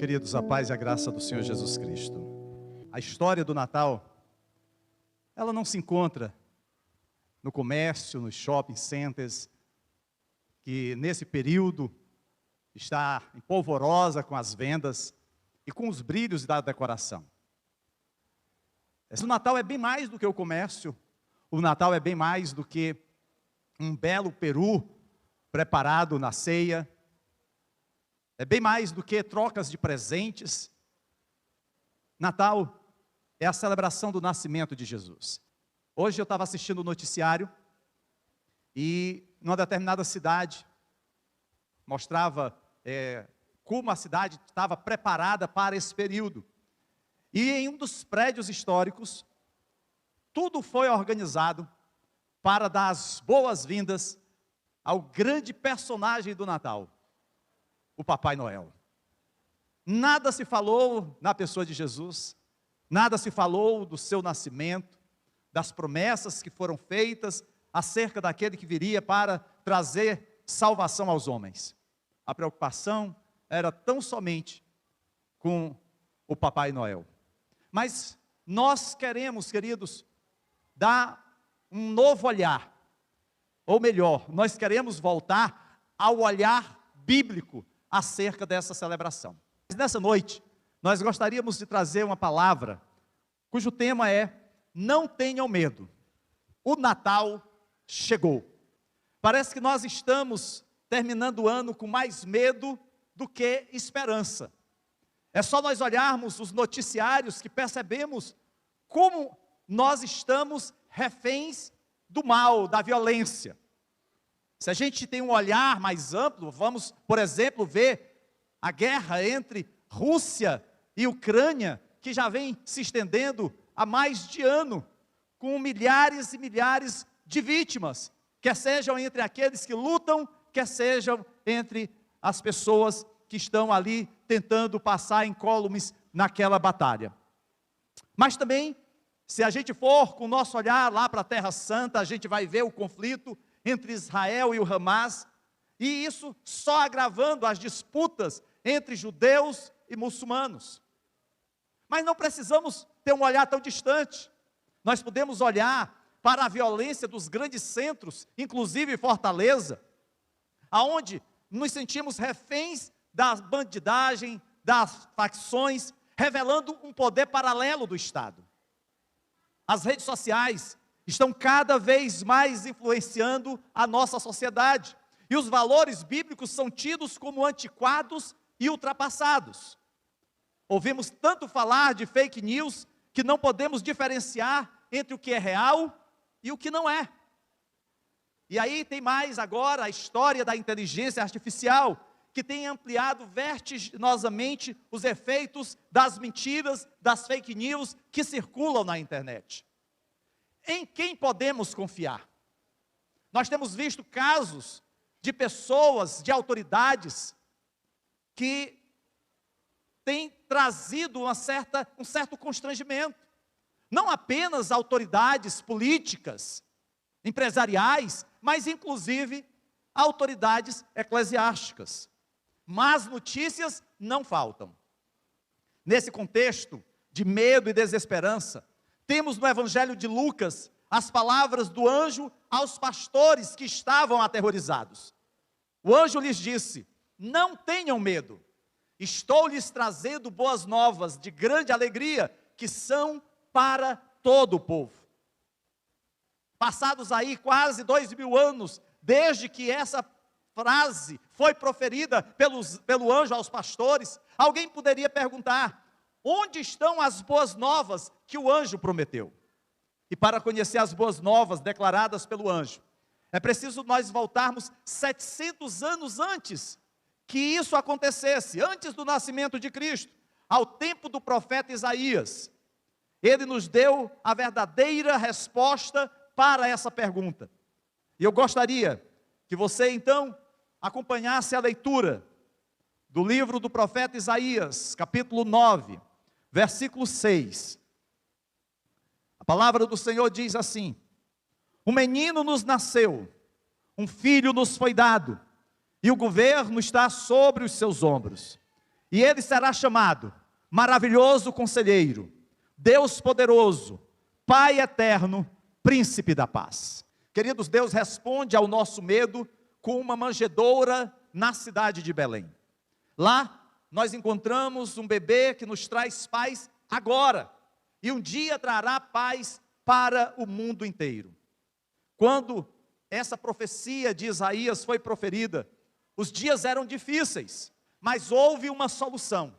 Queridos, a paz e a graça do Senhor Jesus Cristo. A história do Natal, ela não se encontra no comércio, nos shopping centers, que nesse período está em polvorosa com as vendas e com os brilhos da decoração. O Natal é bem mais do que o comércio, o Natal é bem mais do que um belo peru preparado na ceia, é bem mais do que trocas de presentes. Natal é a celebração do nascimento de Jesus. Hoje eu estava assistindo o noticiário e numa determinada cidade mostrava como a cidade estava preparada para esse período. E em um dos prédios históricos, tudo foi organizado para dar as boas-vindas ao grande personagem do Natal, o Papai Noel. Nada se falou na pessoa de Jesus, nada se falou do seu nascimento, das promessas que foram feitas acerca daquele que viria para trazer salvação aos homens. A preocupação era tão somente com o Papai Noel. Mas nós queremos, queridos, dar um novo olhar, ou melhor, nós queremos voltar ao olhar bíblico acerca dessa celebração. Mas nessa noite, nós gostaríamos de trazer uma palavra, cujo tema é: não tenham medo, o Natal chegou. Parece que nós estamos terminando o ano com mais medo do que esperança. É só nós olharmos os noticiários que percebemos como nós estamos reféns do mal, da violência. Se a gente tem um olhar mais amplo, vamos, por exemplo, ver a guerra entre Rússia e Ucrânia, que já vem se estendendo há mais de ano, com milhares e milhares de vítimas, quer sejam entre aqueles que lutam, quer sejam entre as pessoas que estão ali tentando passar incólumes naquela batalha. Mas também, se a gente for com o nosso olhar lá para a Terra Santa, a gente vai ver o conflito entre Israel e o Hamas, e isso só agravando as disputas entre judeus e muçulmanos. Mas não precisamos ter um olhar tão distante. Nós podemos olhar para a violência dos grandes centros, inclusive Fortaleza, aonde nos sentimos reféns da bandidagem, das facções, revelando um poder paralelo do Estado. As redes sociais estão cada vez mais influenciando a nossa sociedade, e os valores bíblicos são tidos como antiquados e ultrapassados. Ouvimos tanto falar de fake news que não podemos diferenciar entre o que é real e o que não é. E aí tem mais agora a história da inteligência artificial, que tem ampliado vertiginosamente os efeitos das mentiras, das fake news que circulam na internet. Em quem podemos confiar? Nós temos visto casos de pessoas, de autoridades, que têm trazido um certo constrangimento. Não apenas autoridades políticas, empresariais, mas inclusive autoridades eclesiásticas. Más notícias não faltam. Nesse contexto de medo e desesperança, temos no Evangelho de Lucas as palavras do anjo aos pastores que estavam aterrorizados. O anjo lhes disse: não tenham medo, estou lhes trazendo boas novas de grande alegria, que são para todo o povo. Passados aí quase 2000 anos, desde que essa frase foi proferida pelo anjo aos pastores, alguém poderia perguntar: onde estão as boas novas que o anjo prometeu? E para conhecer as boas novas declaradas pelo anjo, é preciso nós voltarmos 700 anos antes que isso acontecesse, antes do nascimento de Cristo, ao tempo do profeta Isaías. Ele nos deu a verdadeira resposta para essa pergunta. E eu gostaria que você então acompanhasse a leitura do livro do profeta Isaías, capítulo 9, versículo 6. A palavra do Senhor diz assim: um menino nos nasceu, um filho nos foi dado, e o governo está sobre os seus ombros. E ele será chamado Maravilhoso Conselheiro, Deus Poderoso, Pai Eterno, Príncipe da Paz. Queridos, Deus responde ao nosso medo com uma manjedoura na cidade de Belém. Lá nós encontramos um bebê que nos traz paz agora, e um dia trará paz para o mundo inteiro. Quando essa profecia de Isaías foi proferida, os dias eram difíceis, mas houve uma solução.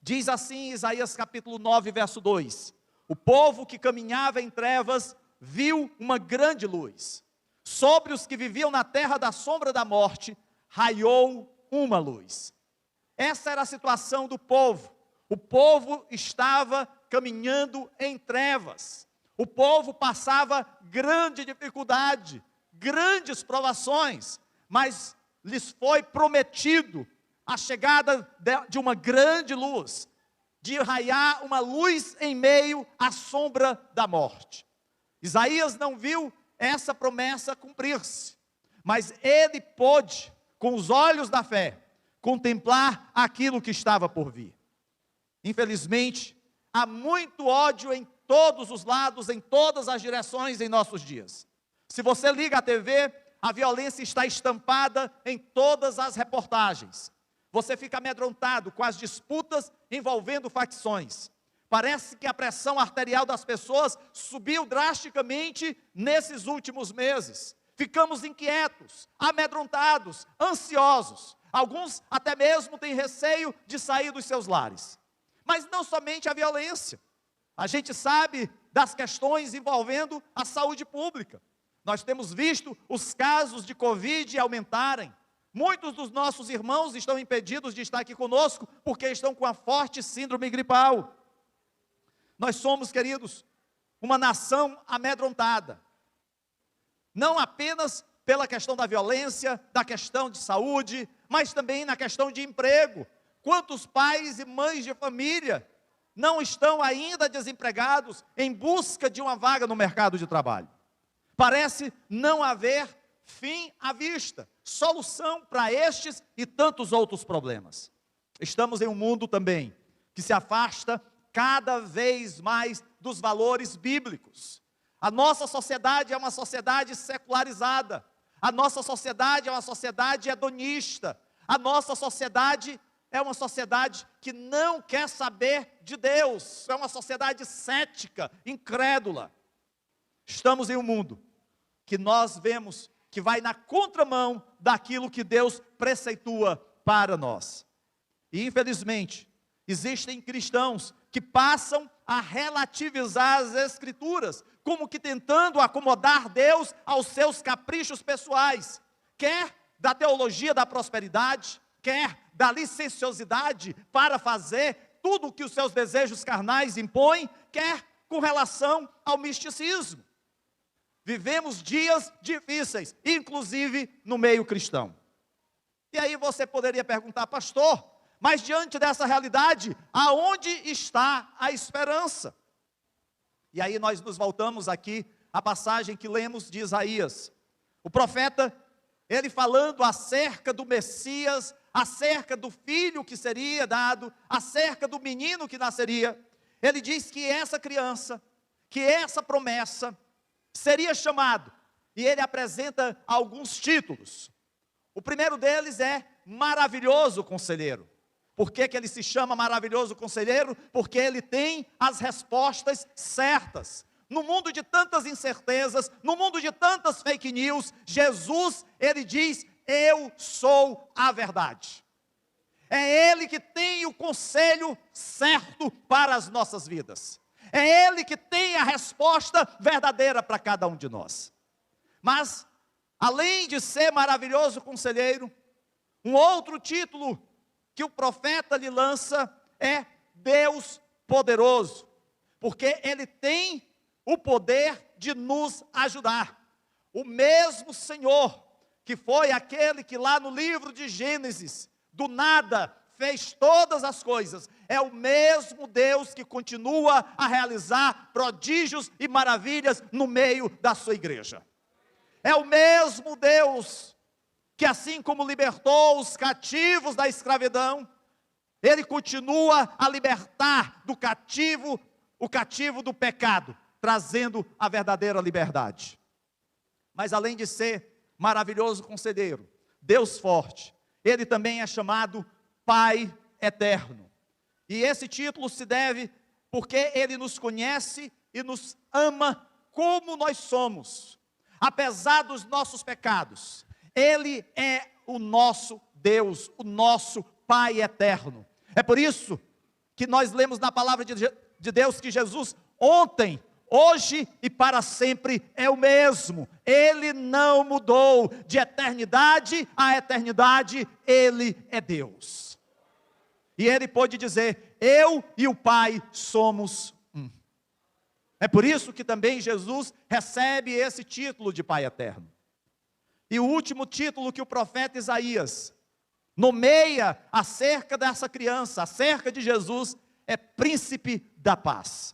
Diz assim Isaías capítulo 9, verso 2: o povo que caminhava em trevas viu uma grande luz. Sobre os que viviam na terra da sombra da morte, raiou uma luz. Essa era a situação do povo. O povo estava caminhando em trevas. O povo passava grande dificuldade, grandes provações, mas lhes foi prometido a chegada de uma grande luz, de raiar uma luz em meio à sombra da morte. Isaías não viu essa promessa cumprir-se, mas ele pôde, com os olhos da fé, contemplar aquilo que estava por vir. Infelizmente, há muito ódio em todos os lados, em todas as direções em nossos dias. Se você liga a TV, a violência está estampada em todas as reportagens. Você fica amedrontado com as disputas envolvendo facções. Parece que a pressão arterial das pessoas subiu drasticamente nesses últimos meses. Ficamos inquietos, amedrontados, ansiosos. Alguns até mesmo têm receio de sair dos seus lares. Mas não somente a violência. A gente sabe das questões envolvendo a saúde pública. Nós temos visto os casos de Covid aumentarem. Muitos dos nossos irmãos estão impedidos de estar aqui conosco porque estão com a forte síndrome gripal. Nós somos, queridos, uma nação amedrontada. Não apenas pela questão da violência, da questão de saúde, mas também na questão de emprego. Quantos pais e mães de família não estão ainda desempregados em busca de uma vaga no mercado de trabalho? Parece não haver fim à vista, solução para estes e tantos outros problemas. Estamos em um mundo também que se afasta cada vez mais dos valores bíblicos. A nossa sociedade é uma sociedade secularizada. A nossa sociedade é uma sociedade hedonista. A nossa sociedade é uma sociedade que não quer saber de Deus. É uma sociedade cética, incrédula. Estamos em um mundo que nós vemos que vai na contramão daquilo que Deus preceitua para nós. E infelizmente, existem cristãos que passam a relativizar as Escrituras, como que tentando acomodar Deus aos seus caprichos pessoais, quer da teologia da prosperidade, quer da licenciosidade para fazer tudo o que os seus desejos carnais impõem, quer com relação ao misticismo. Vivemos dias difíceis, inclusive no meio cristão. E aí você poderia perguntar, pastor, mas diante dessa realidade, aonde está a esperança? E aí nós nos voltamos aqui à passagem que lemos de Isaías. O profeta, ele falando acerca do Messias, acerca do filho que seria dado, acerca do menino que nasceria. Ele diz que essa criança, que essa promessa seria chamado, e ele apresenta alguns títulos. O primeiro deles é Maravilhoso Conselheiro. Por que ele se chama Maravilhoso Conselheiro? Porque ele tem as respostas certas. No mundo de tantas incertezas, no mundo de tantas fake news, Jesus, ele diz, eu sou a verdade. É Ele que tem o conselho certo para as nossas vidas. É Ele que tem a resposta verdadeira para cada um de nós. Mas, além de ser maravilhoso conselheiro, um outro título que o profeta lhe lança é Deus poderoso, porque Ele tem o poder de nos ajudar. O mesmo Senhor, que foi aquele que lá no livro de Gênesis, do nada, fez todas as coisas, é o mesmo Deus que continua a realizar prodígios e maravilhas no meio da sua igreja. É o mesmo Deus que, assim como libertou os cativos da escravidão, Ele continua a libertar do cativo, o cativo do pecado, trazendo a verdadeira liberdade. Mas além de ser maravilhoso conselheiro, Deus forte, Ele também é chamado Pai eterno. E esse título se deve porque Ele nos conhece e nos ama como nós somos. Apesar dos nossos pecados, Ele é o nosso Deus, o nosso Pai eterno. É por isso que nós lemos na palavra de Deus que Jesus ontem, hoje e para sempre é o mesmo. Ele não mudou. De eternidade a eternidade, Ele é Deus. E Ele pôde dizer: eu e o Pai somos um. É por isso que também Jesus recebe esse título de Pai eterno. E o último título que o profeta Isaías nomeia acerca dessa criança, acerca de Jesus, é Príncipe da Paz.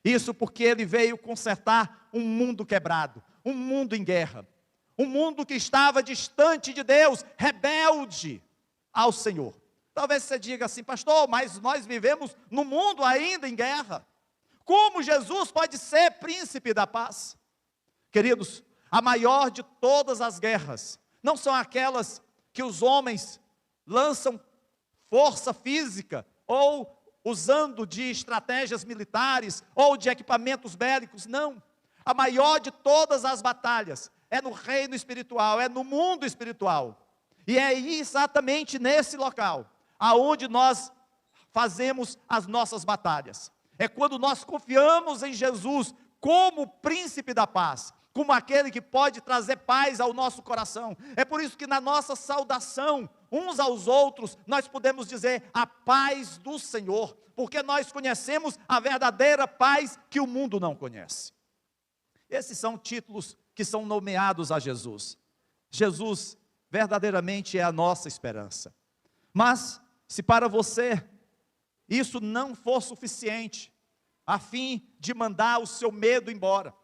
Isso porque Ele veio consertar um mundo quebrado, um mundo em guerra, um mundo que estava distante de Deus, rebelde ao Senhor. Talvez você diga assim: pastor, mas nós vivemos num mundo ainda em guerra. Como Jesus pode ser príncipe da paz? Queridos, a maior de todas as guerras não são aquelas que os homens lançam força física, ou usando de estratégias militares, ou de equipamentos bélicos. Não, a maior de todas as batalhas é no reino espiritual, é no mundo espiritual. E é exatamente nesse local aonde nós fazemos as nossas batalhas. É quando nós confiamos em Jesus como príncipe da paz, como aquele que pode trazer paz ao nosso coração. É por isso que na nossa saudação uns aos outros, nós podemos dizer: a paz do Senhor, porque nós conhecemos a verdadeira paz que o mundo não conhece. Esses são títulos que são nomeados a Jesus. Jesus verdadeiramente é a nossa esperança. Mas, se para você isso não for suficiente, a fim de mandar o seu medo embora,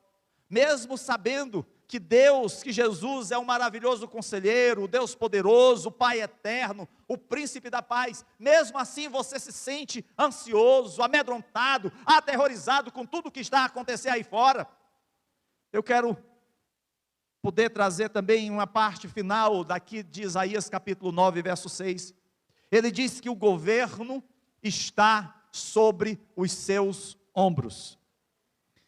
mesmo sabendo que Deus, que Jesus é um maravilhoso conselheiro, o Deus poderoso, o Pai eterno, o príncipe da paz, mesmo assim você se sente ansioso, amedrontado, aterrorizado com tudo que está a acontecer aí fora, eu quero poder trazer também uma parte final daqui de Isaías capítulo 9, verso 6, ele diz que o governo está sobre os seus ombros.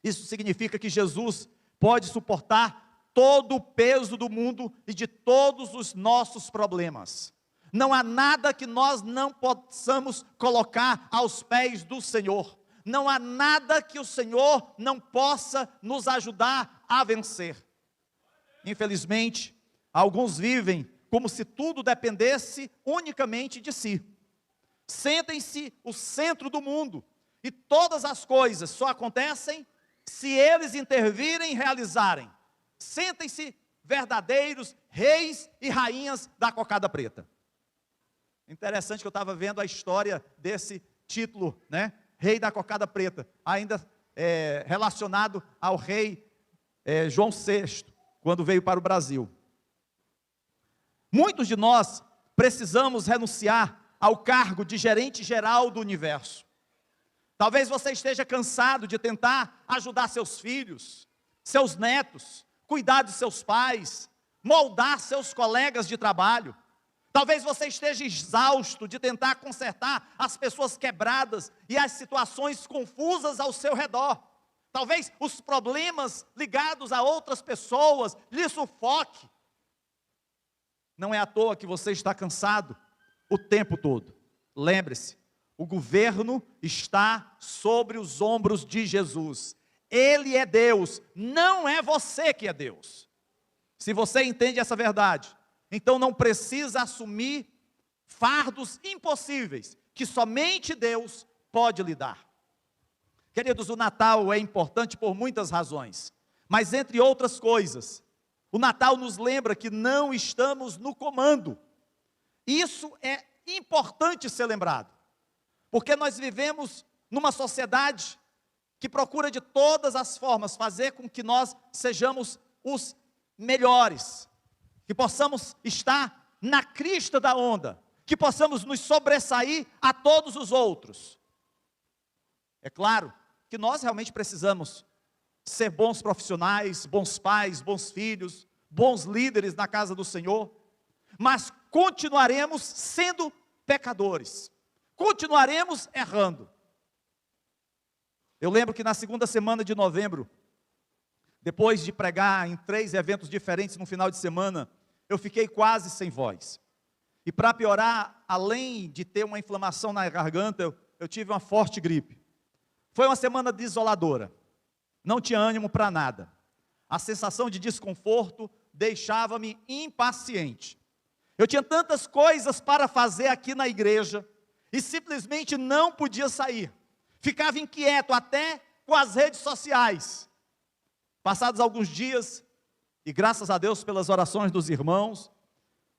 Isso significa que Jesus pode suportar todo o peso do mundo e de todos os nossos problemas. Não há nada que nós não possamos colocar aos pés do Senhor. Não há nada que o Senhor não possa nos ajudar a vencer. Infelizmente, alguns vivem como se tudo dependesse unicamente de si. Sentem-se o centro do mundo e todas as coisas só acontecem se eles intervirem e realizarem. Sentem-se verdadeiros reis e rainhas da cocada preta. Interessante que eu estava vendo a história desse título, né? Rei da cocada preta, ainda relacionado ao rei João VI, quando veio para o Brasil. Muitos de nós precisamos renunciar ao cargo de gerente geral do universo. Talvez você esteja cansado de tentar ajudar seus filhos, seus netos, cuidar de seus pais, moldar seus colegas de trabalho. Talvez você esteja exausto de tentar consertar as pessoas quebradas e as situações confusas ao seu redor. Talvez os problemas ligados a outras pessoas lhe sufoquem. Não é à toa que você está cansado o tempo todo. Lembre-se, o governo está sobre os ombros de Jesus. Ele é Deus, não é você que é Deus. Se você entende essa verdade, então não precisa assumir fardos impossíveis, que somente Deus pode lhe dar. Queridos, o Natal é importante por muitas razões, mas entre outras coisas, o Natal nos lembra que não estamos no comando. Isso é importante ser lembrado, porque nós vivemos numa sociedade que procura de todas as formas fazer com que nós sejamos os melhores, que possamos estar na crista da onda, que possamos nos sobressair a todos os outros. É claro que nós realmente precisamos ser bons profissionais, bons pais, bons filhos, bons líderes na casa do Senhor, mas continuaremos sendo pecadores, continuaremos errando. Eu lembro que na segunda semana de novembro, depois de pregar em 3 eventos diferentes no final de semana, eu fiquei quase sem voz. E para piorar, além de ter uma inflamação na garganta, eu tive uma forte gripe. Foi uma semana desoladora. Não tinha ânimo para nada. A sensação de desconforto deixava-me impaciente. Eu tinha tantas coisas para fazer aqui na igreja e simplesmente não podia sair. Ficava inquieto até com as redes sociais. Passados alguns dias, e graças a Deus pelas orações dos irmãos,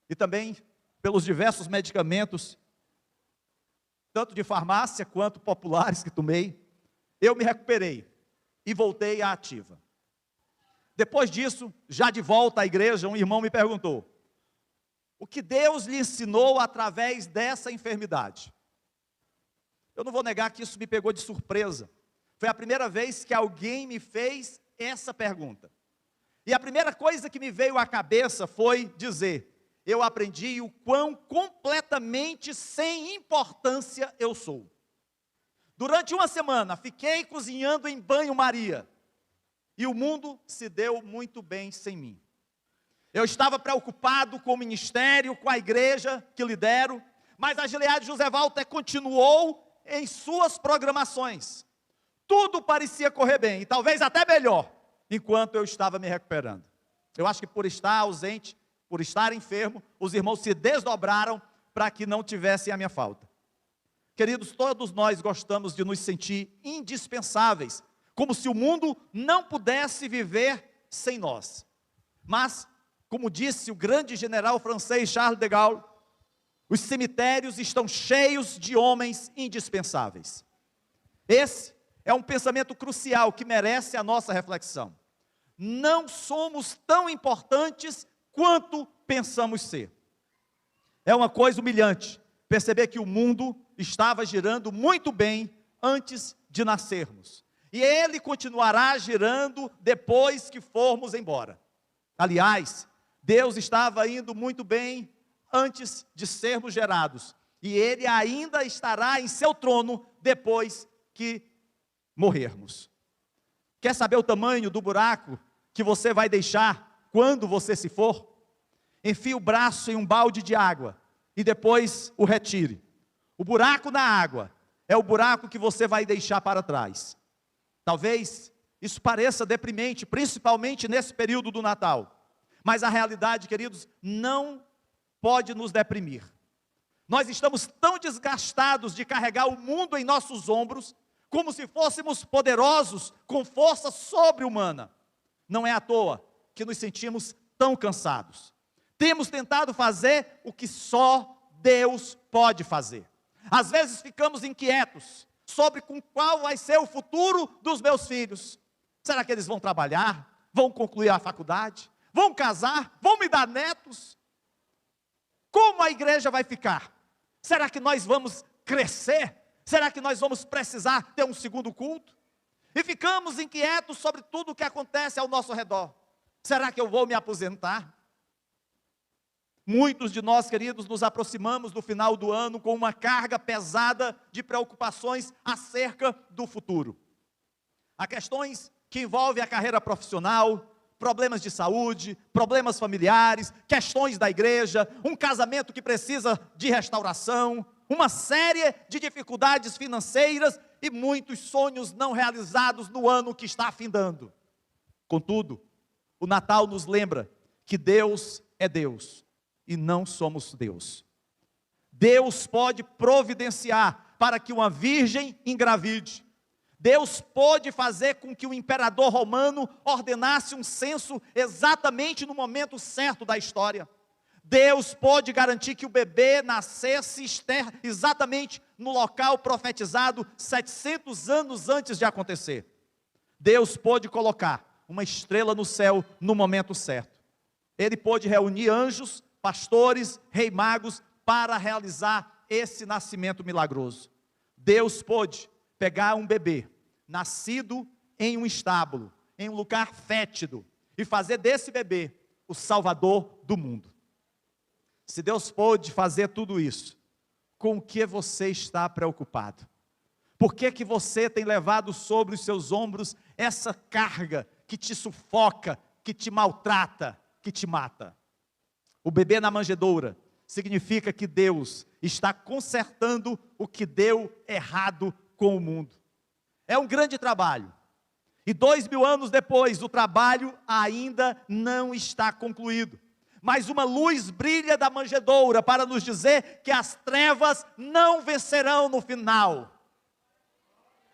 e também pelos diversos medicamentos, tanto de farmácia quanto populares que tomei, eu me recuperei e voltei à ativa. Depois disso, já de volta à igreja, um irmão me perguntou: o que Deus lhe ensinou através dessa enfermidade? Eu não vou negar que isso me pegou de surpresa. Foi a primeira vez que alguém me fez essa pergunta. E a primeira coisa que me veio à cabeça foi dizer: eu aprendi o quão completamente sem importância eu sou. Durante uma semana, fiquei cozinhando em banho-maria, e o mundo se deu muito bem sem mim. Eu estava preocupado com o ministério, com a igreja que lidero, mas a Gilead José Walter continuou em suas programações. Tudo parecia correr bem, e talvez até melhor, enquanto eu estava me recuperando. Eu acho que por estar ausente, por estar enfermo, os irmãos se desdobraram para que não tivessem a minha falta. Queridos, todos nós gostamos de nos sentir indispensáveis, como se o mundo não pudesse viver sem nós. Mas, como disse o grande general francês Charles de Gaulle, os cemitérios estão cheios de homens indispensáveis. Esse é um pensamento crucial que merece a nossa reflexão. Não somos tão importantes quanto pensamos ser. É uma coisa humilhante perceber que o mundo estava girando muito bem antes de nascermos. E ele continuará girando depois que formos embora. Aliás, Deus estava indo muito bem antes de sermos gerados. E ele ainda estará em seu trono depois que morrermos. Quer saber o tamanho do buraco que você vai deixar quando você se for? Enfie o braço em um balde de água e depois o retire. O buraco na água é o buraco que você vai deixar para trás. Talvez isso pareça deprimente, principalmente nesse período do Natal. Mas a realidade, queridos, não pode nos deprimir. Nós estamos tão desgastados de carregar o mundo em nossos ombros, como se fôssemos poderosos, com força sobre-humana. Não é à toa que nos sentimos tão cansados. Temos tentado fazer o que só Deus pode fazer. Às vezes ficamos inquietos sobre com qual vai ser o futuro dos meus filhos. Será que eles vão trabalhar? Vão concluir a faculdade? Vão casar? Vão me dar netos? Como a igreja vai ficar? Será que nós vamos crescer? Será que nós vamos precisar ter um segundo culto? E ficamos inquietos sobre tudo o que acontece ao nosso redor. Será que eu vou me aposentar? Muitos de nós, queridos, nos aproximamos do final do ano com uma carga pesada de preocupações acerca do futuro. Há questões que envolvem a carreira profissional, problemas de saúde, problemas familiares, questões da igreja, um casamento que precisa de restauração, uma série de dificuldades financeiras e muitos sonhos não realizados no ano que está findando. Contudo, o Natal nos lembra que Deus é Deus e não somos Deus. Deus pode providenciar para que uma virgem engravide. Deus pôde fazer com que o imperador romano ordenasse um censo exatamente no momento certo da história. Deus pôde garantir que o bebê nascesse exatamente no local profetizado 700 anos antes de acontecer. Deus pôde colocar uma estrela no céu no momento certo. Ele pôde reunir anjos, pastores, rei magos, para realizar esse nascimento milagroso. Deus pôde pegar um bebê, nascido em um estábulo, em um lugar fétido, e fazer desse bebê o Salvador do mundo. Se Deus pôde fazer tudo isso, com o que você está preocupado? Por que você tem levado sobre os seus ombros essa carga que te sufoca, que te maltrata, que te mata? O bebê na manjedoura significa que Deus está consertando o que deu errado com o mundo. É um grande trabalho. E 2000 anos depois, o trabalho ainda não está concluído. Mas uma luz brilha da manjedoura para nos dizer que as trevas não vencerão no final.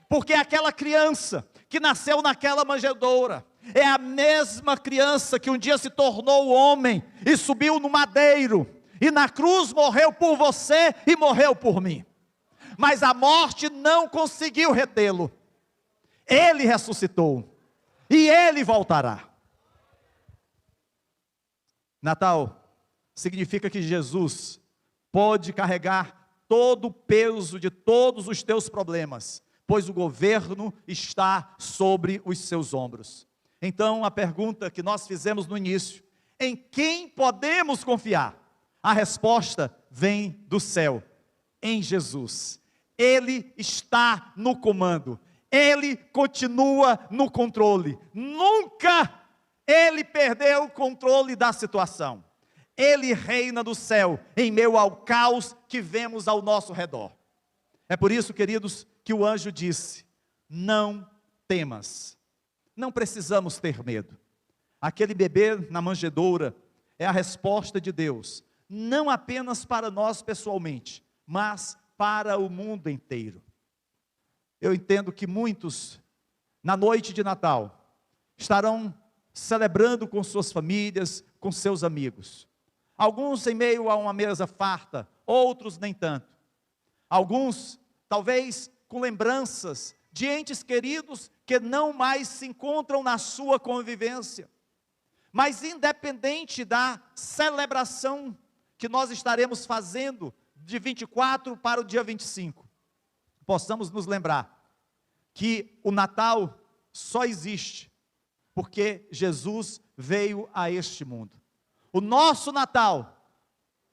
Porque aquela criança que nasceu naquela manjedoura é a mesma criança que um dia se tornou homem e subiu no madeiro e na cruz morreu por você e morreu por mim. Mas a morte não conseguiu retê-lo. Ele ressuscitou e ele voltará. Natal significa que Jesus pode carregar todo o peso de todos os teus problemas, pois o governo está sobre os seus ombros. Então, a pergunta que nós fizemos no início: em quem podemos confiar? A resposta vem do céu, em Jesus. Ele está no comando, Ele continua no controle. Nunca Ele perdeu o controle da situação. Ele reina do céu, em meio ao caos que vemos ao nosso redor. É por isso, queridos, que o anjo disse: não temas. Não precisamos ter medo. Aquele bebê na manjedoura é a resposta de Deus, não apenas para nós pessoalmente, mas para o mundo inteiro. Eu entendo que muitos, na noite de Natal, estarão celebrando com suas famílias, com seus amigos. Alguns em meio a uma mesa farta, outros nem tanto. Alguns, talvez, com lembranças de entes queridos que não mais se encontram na sua convivência. Mas independente da celebração que nós estaremos fazendo de 24 para o dia 25, possamos nos lembrar que o Natal só existe porque Jesus veio a este mundo. O nosso Natal,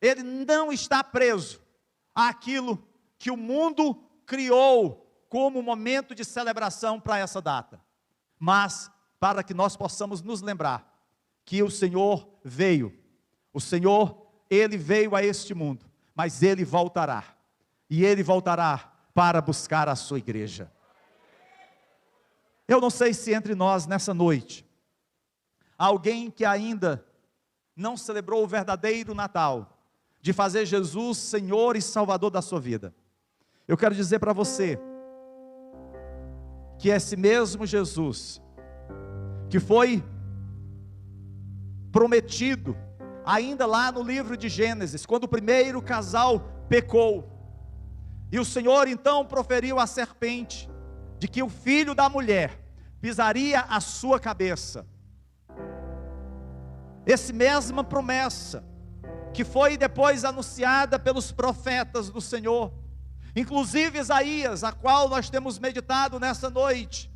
ele não está preso àquilo que o mundo criou como momento de celebração para essa data, mas para que nós possamos nos lembrar que o Senhor veio, Ele veio a este mundo, mas Ele voltará, e Ele voltará para buscar a sua igreja. Eu não sei se entre nós nessa noite, há alguém que ainda não celebrou o verdadeiro Natal, de fazer Jesus Senhor e Salvador da sua vida. Eu quero dizer para você, que esse mesmo Jesus, que foi prometido, ainda lá no livro de Gênesis, quando o primeiro casal pecou, e o Senhor então proferiu à serpente, de que o filho da mulher pisaria a sua cabeça. Essa mesma promessa, que foi depois anunciada pelos profetas do Senhor, inclusive Isaías, a qual nós temos meditado nessa noite,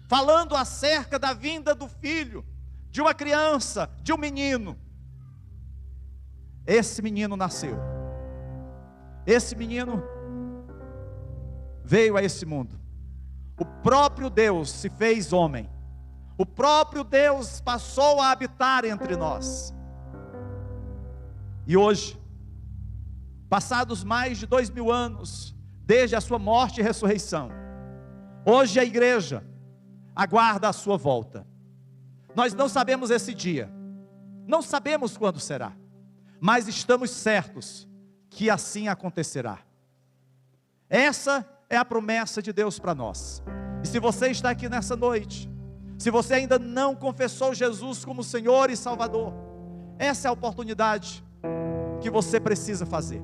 falando acerca da vinda do filho, de uma criança, de um menino. Esse menino nasceu, esse menino veio a esse mundo, o próprio Deus se fez homem, o próprio Deus passou a habitar entre nós, e hoje, passados mais de 2000 anos, desde a sua morte e ressurreição, hoje a igreja aguarda a sua volta. Nós não sabemos esse dia, não sabemos quando será, mas estamos certos que assim acontecerá. Essa é a promessa de Deus para nós. E se você está aqui nessa noite, se você ainda não confessou Jesus como Senhor e Salvador, essa é a oportunidade que você precisa fazer.